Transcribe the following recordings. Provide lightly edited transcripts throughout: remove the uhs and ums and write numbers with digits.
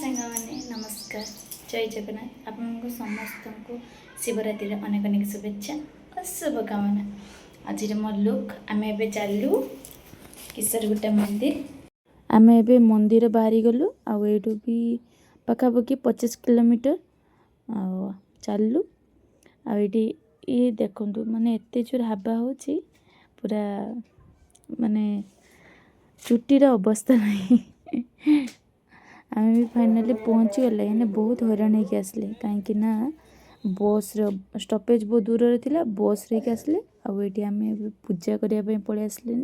सांग मैंने नमस्कार जय जगन्नाथ आपको समस्त को शिवरात्रि अनेक अनेक शुभेच्छा और शुभकामना। आज मो लुक आम ए चलू किशोरगुट्टा मंदिर। आम ए मंदिर बाहरी गलु आठू भी पखापाखि 25 किलोमीटर चलू आठी ये देखु माने एत जोर हवा हो पूरा माने चुटीर अवस्था नहीं। आम भी फाइनाली पहुँची गले बहुत हैरान होके आसले कहीं बस स्टपेज बहुत दूर थी बस रे आसले आठी आम पूजा करने पलि आसले।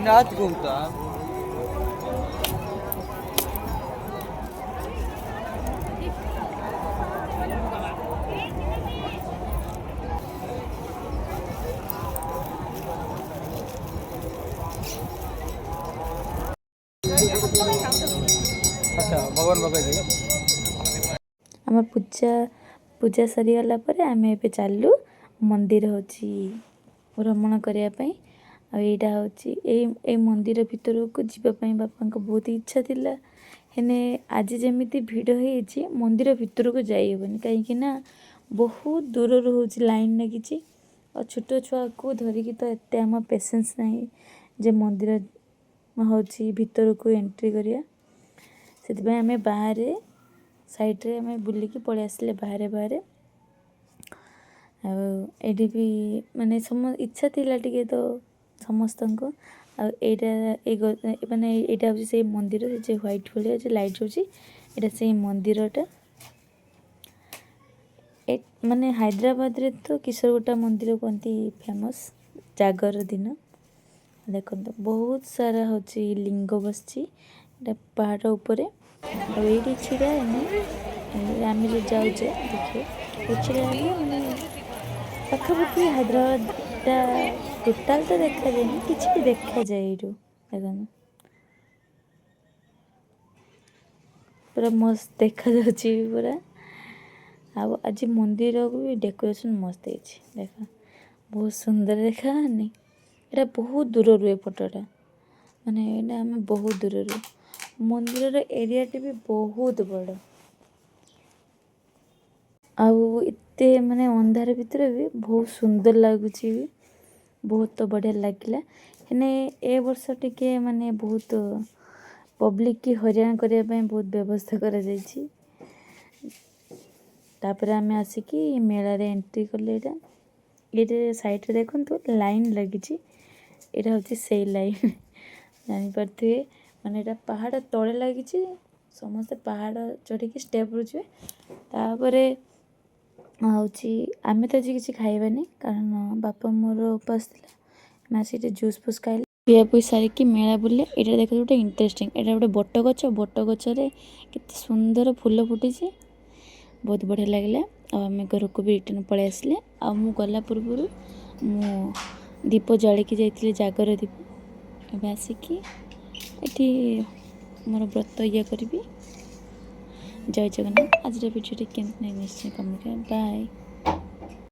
रात घूमता अच्छा भगवान आम पूजा पूजा सरीगला आम ए चलू मंदिर हूँ भ्रमण करने। आईटा हूँ मंदिर भितर को जीवाई बापा को बहुत इच्छा थिला हेने आज जमी भिड़ हो मंदिर भितर को जाइबनी कहीं बहुत दूर हूँ लाइन लगी और छोट छुआ को धरिकी तो एत आम पेसेंस नहीं जे मंदिर हूँ भितर को एंट्री करिया से आम बाहर साइड रे आम बुलिकी पलि आसले बाहर बाहर एडी भी माने सम इच्छा थिला टिके तो समस्त को माने यहाँ हूँ से मंदिर जे व्हाइट भाया जो लाइट हो से मंदिरटा माने हैदराबाद रे तो किशोरगुट्टा मंदिर कहती फेमस जागर दिन देखो बहुत सारा हूँ लिंग बस पहाड़ उपर ये छिड़ा आम जो जाऊे देखिए छिड़ा माने पखापाखि हैदराबाद टोटाल तो देखा जाए किसी भी देखा जाए देखो पूरा मस्त देखा जाऊँगी पूरा आज मंदिर को भी डेकोरेशन मस्त है देख बहुत सुंदर देखा नहीं एटा बहुत दूर रुए फोटोटा माने एटा आम बहुत दूर रू मंदिर एरिया टी भी बहुत बड़ आते माने अंधार भितर भी बहुत सुंदर लगुच बहुत बढ़िया लगिला हेने ए वर्ष टिके माने बहुत पब्लिक की हैरान करने बहुत व्यवस्था करा जायछि। तापर आम आसिकी मेला रे एंट्री कले ये साइड रे देखो लाइन लगी यहाँ हूँ से लाइन जानीपे माने यहाँ पहाड़ तले लगी समस्ते पहाड़ चढ़ी स्टेप रुचे तापर हूँ आम तो आज किसी खाइबानी कारण बापा मोर उपास था जूस फूस खाइले पिया पुई सारिकी मेला बुले यहाँ देख गोटे इंटरेस्टिंग यहाँ गोटे बट गचरे केते सुंदर फूल फुटी बहुत बढ़िया लगे आम घर को भी रिटर्न पलि आसले गला पूर्व मु दीप जलिकी जाइए जागर दीप एवं आसिकी ये मोर व्रत ये करी। जय जगन्नाथ। आज भिडियो केमती निश्चय कमेंट बाय।